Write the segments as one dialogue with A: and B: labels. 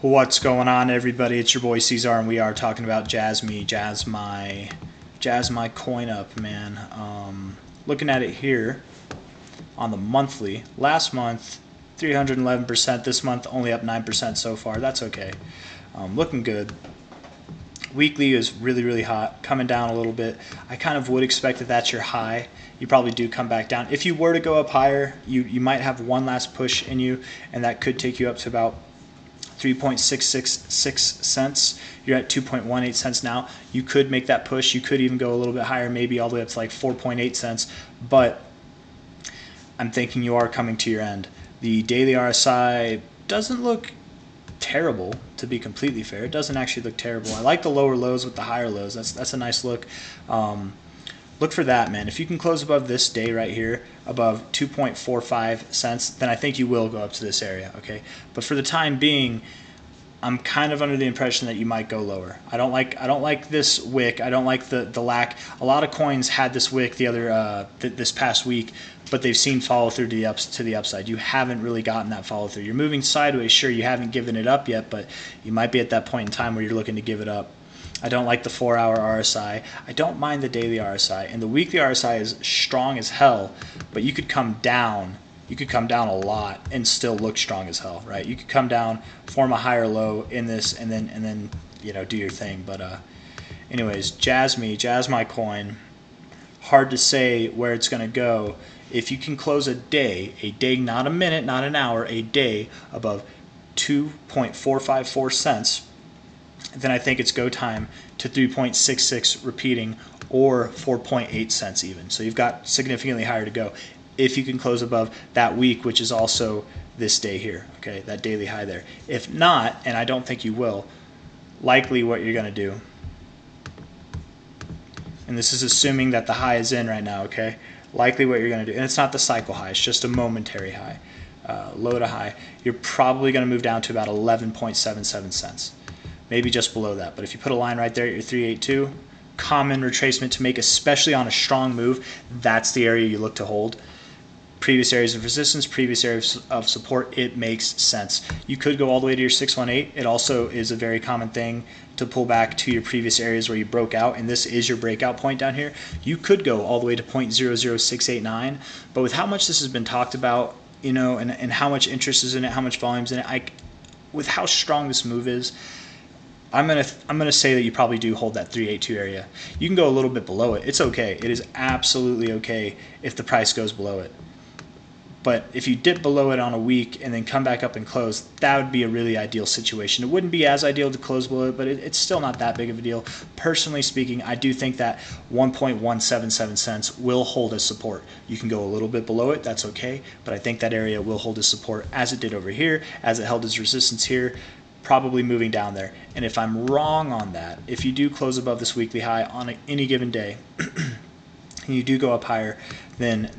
A: What's going on, everybody? It's your boy C-Zar, and we are talking about JASMY coin up, man. Looking at it here on the monthly, last month 311%, this month only up 9% so far. That's okay. Looking good. Weekly is really hot, coming down a little bit. I kind of would expect that that's your high. You probably do come back down. If you were to go up higher, you might have one last push in you, and that could take you up to about 3.666 cents. You're at 2.18 cents now. You could make that push. You could even go a little bit higher, maybe all the way up to like 4.8 cents. But I'm thinking you are coming to your end. The daily RSI doesn't look terrible, to be completely fair. It doesn't actually look terrible. I like the lower lows with the higher lows. That's a nice look. Look for that, man. If you can close above this day right here, above 2.45 cents, then I think you will go up to this area, okay? But for the time being, I'm kind of under the impression that you might go lower. I don't like this wick. I don't like the lack. A lot of coins had this wick this past week, but they've seen follow through to the upside. You haven't really gotten that follow through. You're moving sideways. Sure, you haven't given it up yet, but you might be at that point in time where you're looking to give it up. I don't like the 4-hour RSI. I don't mind the daily RSI, and the weekly RSI is strong as hell. But you could come down. You could come down a lot and still look strong as hell, right? You could come down, form a higher low in this, and then do your thing. But anyways, JASMY coin. Hard to say where it's gonna go. If you can close a day, not a minute, not an hour, a day above 2.454 cents. Then I think it's go time to 3.66 repeating, or 4.8 cents even. So you've got significantly higher to go if you can close above that week, which is also this day here, okay, that daily high there. If not, and I don't think you will, likely what you're going to do, and this is assuming that the high is in right now, okay, likely what you're going to do, and it's not the cycle high, it's just a momentary high, low to high, you're probably going to move down to about 11.77 cents. Maybe just below that. But if you put a line right there at your 382, common retracement to make, especially on a strong move, that's the area you look to hold. Previous areas of resistance, previous areas of support, it makes sense. You could go all the way to your 618. It also is a very common thing to pull back to your previous areas where you broke out, and this is your breakout point down here. You could go all the way to 0.00689, but with how much this has been talked about, and how much interest is in it, how much volume's in it, with how strong this move is, I'm gonna say that you probably do hold that 382 area. You can go a little bit below it. It's okay. It is absolutely okay if the price goes below it. But if you dip below it on a week and then come back up and close, that would be a really ideal situation. It wouldn't be as ideal to close below it, but it's still not that big of a deal. Personally speaking, I do think that 1.177 cents will hold as support. You can go a little bit below it, that's okay, but I think that area will hold as support, as it did over here, as it held as resistance here, probably moving down there. And if I'm wrong on that, if you do close above this weekly high on any given day, and you do go up higher, then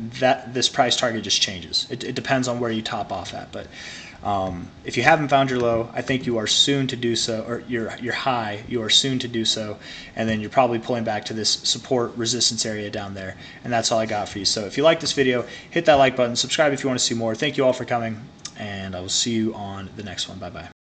A: this price target just changes. It depends on where you top off at. But if you haven't found your low, I think you are soon to do so, or your high, you are soon to do so, and then you're probably pulling back to this support resistance area down there. And that's all I got for you. So if you like this video, hit that like button, subscribe if you want to see more. Thank you all for coming, and I will see you on the next one. Bye-bye.